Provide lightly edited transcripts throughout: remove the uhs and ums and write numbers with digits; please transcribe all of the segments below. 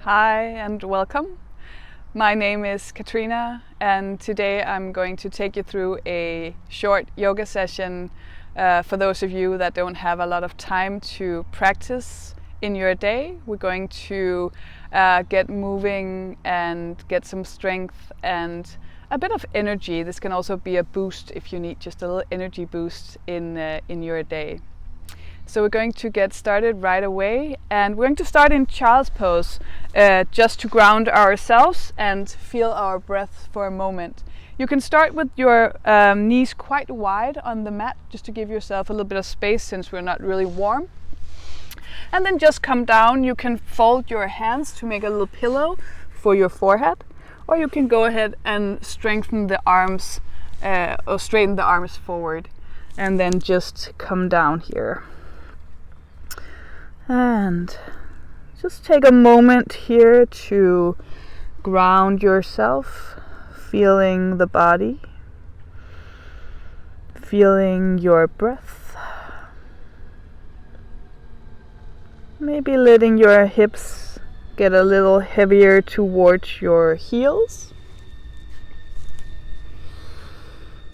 Hi and welcome. My name is Katrina and today I'm going to take you through a short yoga session for those of you that don't have a lot of time to practice in your day. We're going to get moving and get some strength and a bit of energy. This can also be a boost if you need just a little energy boost in your day. So we're going to get started right away, and we're going to start in child's pose just to ground ourselves and feel our breath for a moment. You can start with your knees quite wide on the mat just to give yourself a little bit of space since we're not really warm. And then just come down. You can fold your hands to make a little pillow for your forehead, or you can go ahead and strengthen the arms or straighten the arms forward and then just come down here. And just take a moment here to ground yourself, feeling the body, feeling your breath. Maybe letting your hips get a little heavier towards your heels.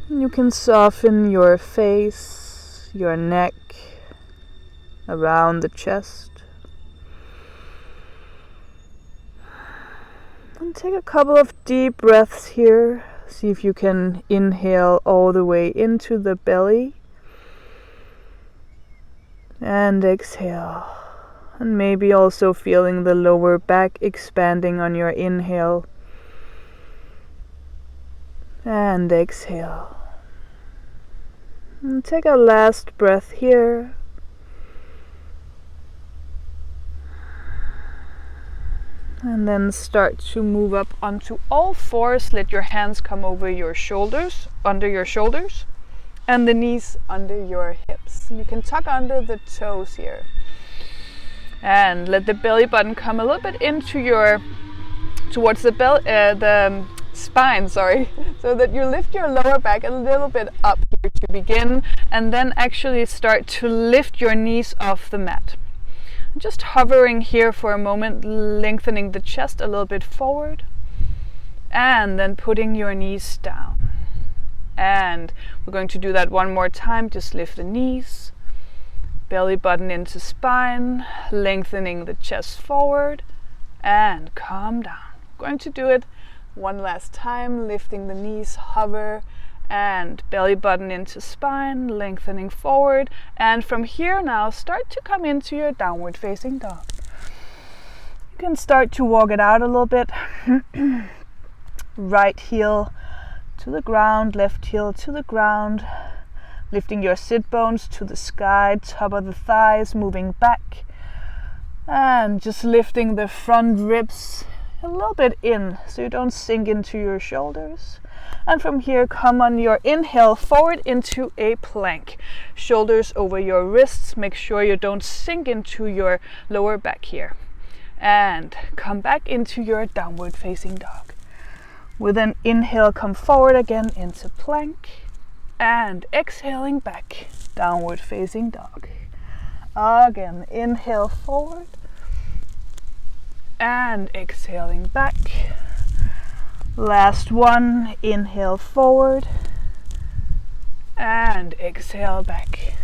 You can soften your face, your neck, around the chest. And take a couple of deep breaths here. See if you can inhale all the way into the belly. And exhale. And maybe also feeling the lower back expanding on your inhale. And exhale. And take a last breath here. And then start to move up onto all fours. Let your hands come over your shoulders, under your shoulders, and the knees under your hips. You can tuck under the toes here. And let the belly button come a little bit into towards the spine, so that you lift your lower back a little bit up here to begin, and then actually start to lift your knees off the mat. Just hovering here for a moment, lengthening the chest a little bit forward, and then putting your knees down. And we're going to do that one more time. Just lift the knees, belly button into spine, lengthening the chest forward, and calm down. Going to do it one last time, lifting the knees, hover, and belly button into spine, lengthening forward. And from here now, start to come into your downward facing dog. You can start to walk it out a little bit. Right heel to the ground, left heel to the ground. Lifting your sit bones to the sky, top of the thighs, moving back. And just lifting the front ribs a little bit in so you don't sink into your shoulders. And from here, come on your inhale forward into a plank. Shoulders over your wrists. Make sure you don't sink into your lower back here. And come back into your downward facing dog. With an inhale, come forward again into plank. And exhaling back, downward facing dog. Again, inhale forward. And exhaling back. Last one, inhale forward and exhale back.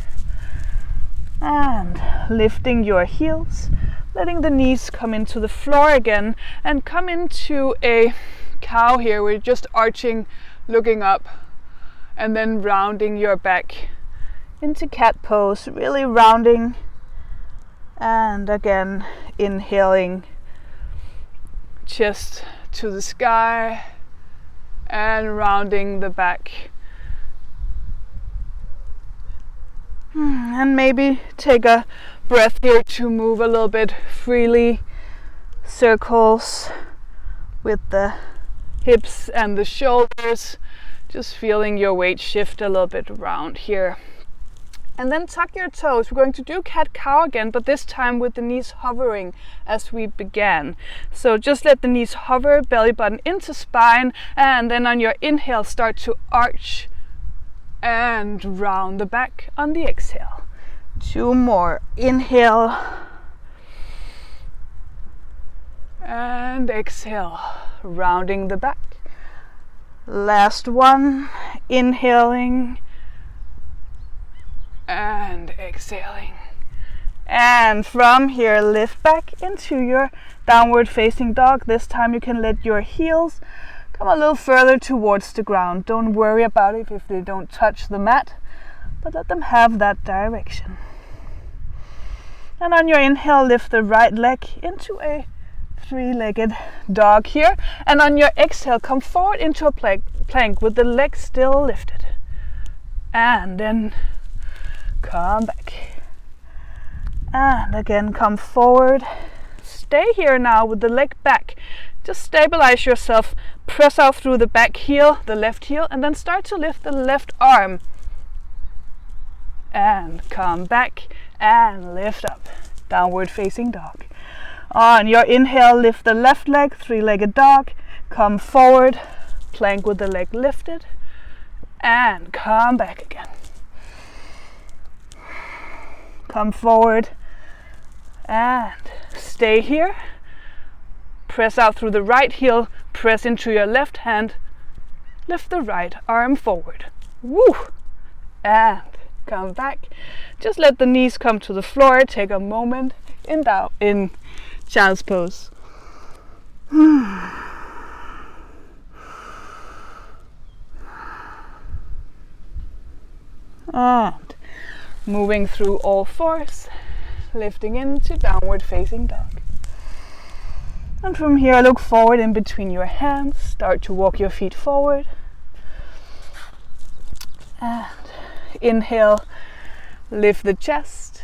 And lifting your heels, letting the knees come into the floor again and come into a cow here. We're just arching, looking up, and then rounding your back into cat pose, really rounding. And again, inhaling chest to the sky and rounding the back. And maybe take a breath here to move a little bit freely. Circles with the hips and the shoulders. Just feeling your weight shift a little bit around here. And then tuck your toes. We're going to do cat-cow again, but this time with the knees hovering as we began. So just let the knees hover, belly button into spine, and then on your inhale start to arch and round the back on the exhale. 2 more. Inhale And exhale, rounding the back. Last one, inhaling and exhaling. And from here, lift back into your downward facing dog. This time you can let your heels come a little further towards the ground. Don't worry about it if they don't touch the mat, but let them have that direction. And on your inhale, lift the right leg into a three-legged dog here. And on your exhale, come forward into a plank with the legs still lifted. And then come back. And again, come forward. Stay here now with the leg back. Just stabilize yourself. Press out through the back heel, the left heel, and then start to lift the left arm. And come back and lift up. Downward facing dog. On your inhale, lift the left leg, three-legged dog. Come forward, plank with the leg lifted, and come back again. Come forward and stay here. Press out through the right heel, press into your left hand, lift the right arm forward. Woo! And come back. Just let the knees come to the floor. Take a moment in child's pose. And moving through all fours, lifting into downward facing dog. And from here, look forward in between your hands. Start to walk your feet forward. And inhale, lift the chest.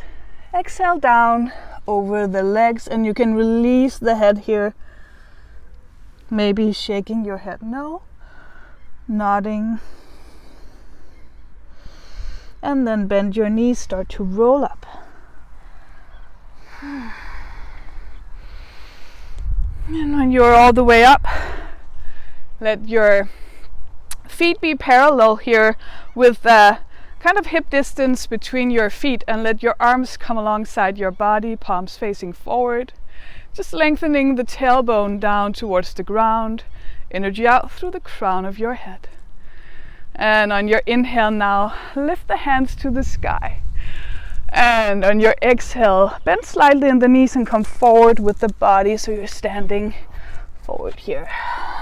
Exhale down over the legs, and you can release the head here. Maybe shaking your head no, nodding. And then bend your knees, start to roll up. And when you're all the way up, let your feet be parallel here with kind of hip distance between your feet, and let your arms come alongside your body, palms facing forward. Just lengthening the tailbone down towards the ground, energy out through the crown of your head. And on your inhale now, lift the hands to the sky. And on your exhale, bend slightly in the knees and come forward with the body so you're standing forward here.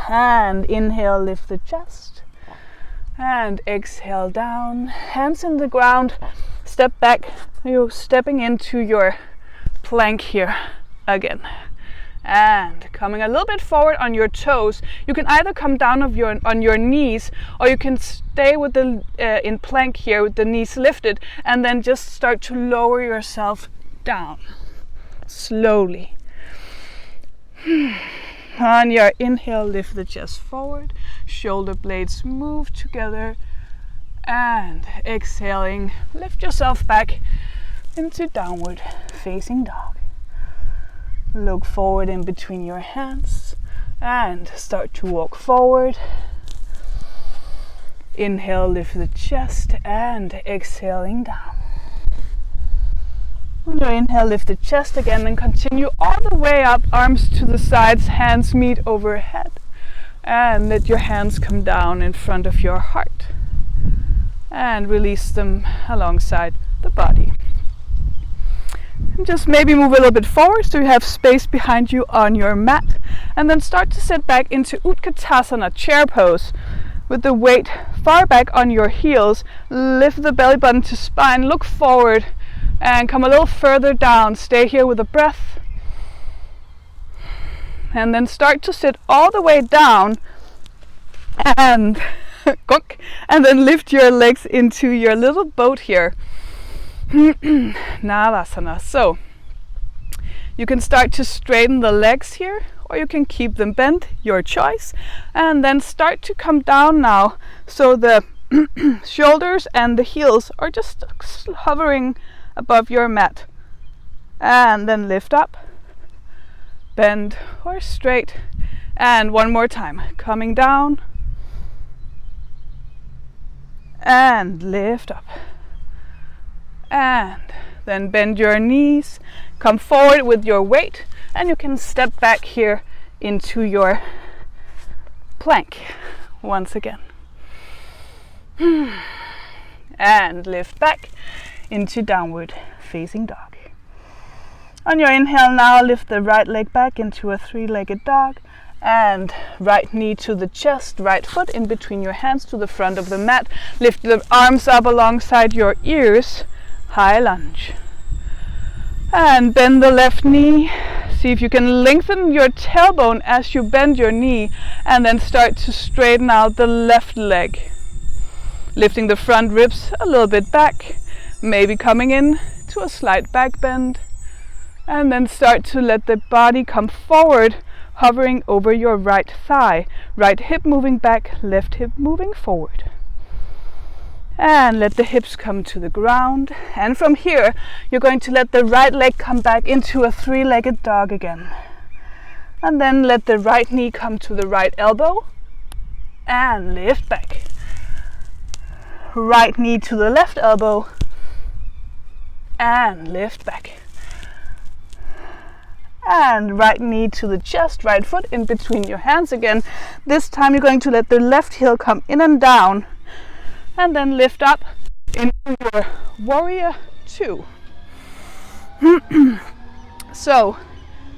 And inhale, lift the chest. And exhale down, hands in the ground, step back. You're stepping into your plank here again. And coming a little bit forward on your toes. You can either come down on your knees, or you can stay with the in plank here with the knees lifted, and then just start to lower yourself down slowly. On your inhale, lift the chest forward, shoulder blades move together, and exhaling, lift yourself back into downward facing dog. Look forward in between your hands and start to walk forward. Inhale, lift the chest, and exhaling down. On your inhale, lift the chest again and continue all the way up, arms to the sides, hands meet overhead. And let your hands come down in front of your heart. And release them alongside the body. And just maybe move a little bit forward so you have space behind you on your mat. And then start to sit back into Utkatasana, chair pose. With the weight far back on your heels, lift the belly button to spine, look forward and come a little further down. Stay here with a breath. And then start to sit all the way down and then lift your legs into your little boat here. Navasana. So you can start to straighten the legs here, or you can keep them bent, your choice. And then start to come down now, so the shoulders and the heels are just hovering above your mat. And then lift up, bend or straight. And one more time, coming down and lift up. And then bend your knees, come forward with your weight, and you can step back here into your plank once again. And lift back into downward facing dog. On your inhale now, lift the right leg back into a three-legged dog, and right knee to the chest, right foot in between your hands to the front of the mat. Lift the arms up alongside your ears, high lunge. And bend the left knee. See if you can lengthen your tailbone as you bend your knee, and then start to straighten out the left leg. Lifting the front ribs a little bit back, maybe coming in to a slight back bend, and then start to let the body come forward, hovering over your right thigh. Right hip moving back, left hip moving forward. And let the hips come to the ground. And from here, you're going to let the right leg come back into a three-legged dog again. And then let the right knee come to the right elbow and lift back. Right knee to the left elbow and lift back. And right knee to the chest, right foot in between your hands again. This time you're going to let the left heel come in and down, and then lift up into your warrior 2. So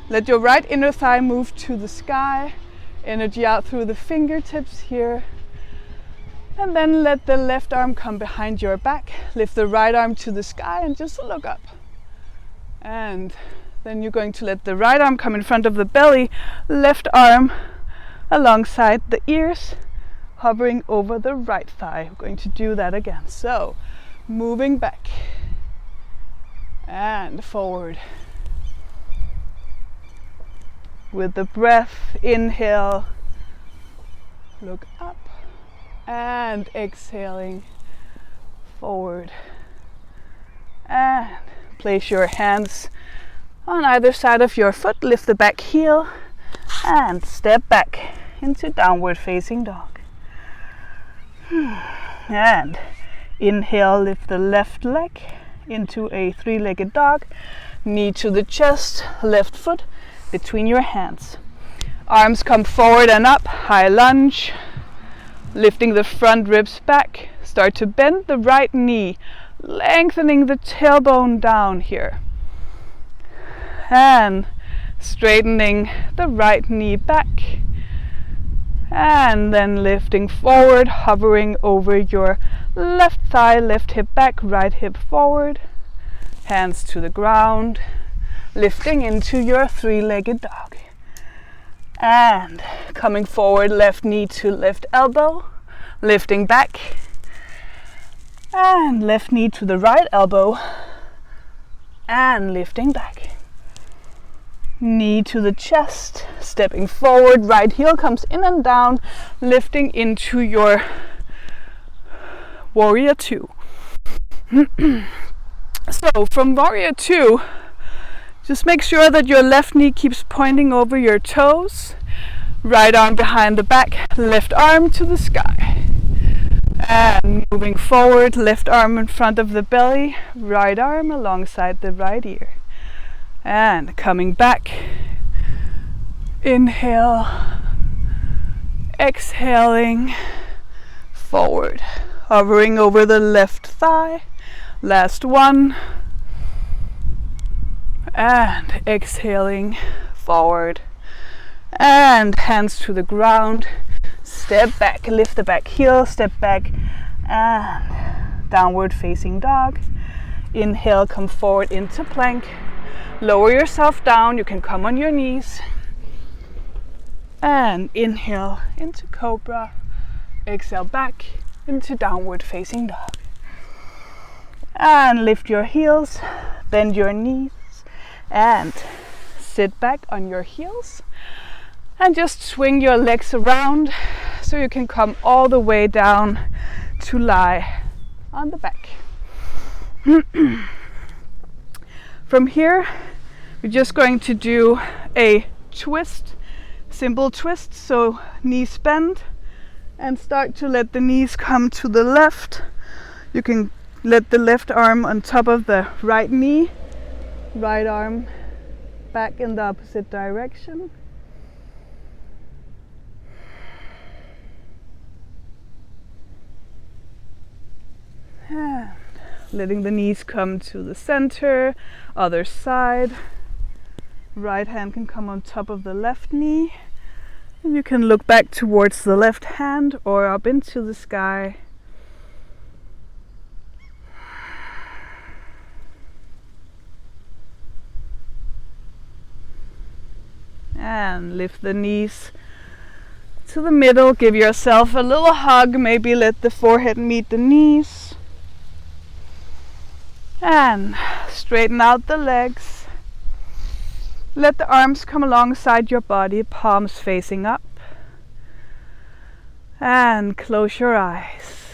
let your right inner thigh move to the sky, energy out through the fingertips here, and then let the left arm come behind your back. Lift the right arm to the sky and just look up. And then you're going to let the right arm come in front of the belly, left arm alongside the ears, hovering over the right thigh. We're going to do that again. So, moving back and forward. With the breath, inhale, look up, and exhaling, forward. And place your hands on either side of your foot, lift the back heel, and step back into downward facing dog. And inhale, lift the left leg into a three-legged dog, knee to the chest, left foot between your hands. Arms come forward and up, high lunge, lifting the front ribs back. Start to bend the right knee, lengthening the tailbone down here. And straightening the right knee back, and then lifting forward, hovering over your left thigh, left hip back, right hip forward, hands to the ground, lifting into your three-legged dog. And coming forward, left knee to left elbow, lifting back, and left knee to the right elbow, and lifting back. Knee to the chest, stepping forward, right heel comes in and down, lifting into your warrior 2. So from warrior 2, just make sure that your left knee keeps pointing over your toes, right arm behind the back, left arm to the sky. And moving forward, left arm in front of the belly, right arm alongside the right ear. And coming back, inhale, exhaling, forward, hovering over the left thigh, last one, and exhaling, forward, and hands to the ground, step back, lift the back heel, step back, and downward facing dog. Inhale, come forward into plank. Lower yourself down, you can come on your knees. And inhale into cobra. Exhale back into downward facing dog. And lift your heels, bend your knees, and sit back on your heels. And just swing your legs around so you can come all the way down to lie on the back. From here, we're just going to do a twist, simple twist, so knees bend, and start to let the knees come to the left. You can let the left arm on top of the right knee, right arm back in the opposite direction. And letting the knees come to the center, other side. Right hand can come on top of the left knee. And you can look back towards the left hand or up into the sky. And lift the knees to the middle. Give yourself a little hug. Maybe let the forehead meet the knees. And straighten out the legs. Let the arms come alongside your body, palms facing up. And close your eyes.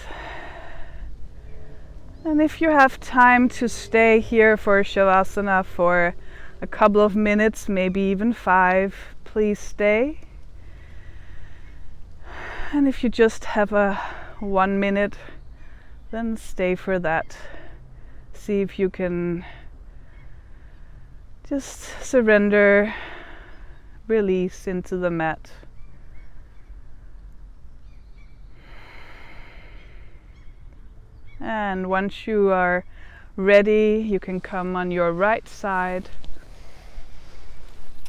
And if you have time to stay here for Shavasana for a couple of minutes, maybe even 5, please stay. And if you just have a 1 minute, then stay for that. See if you can just surrender, release into the mat. And once you are ready, you can come on your right side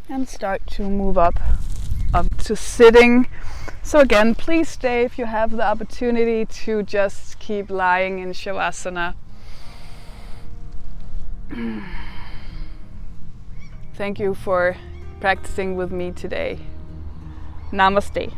and start to move up to sitting. So again, please stay if you have the opportunity to just keep lying in Shavasana. Thank you for practicing with me today. Namaste.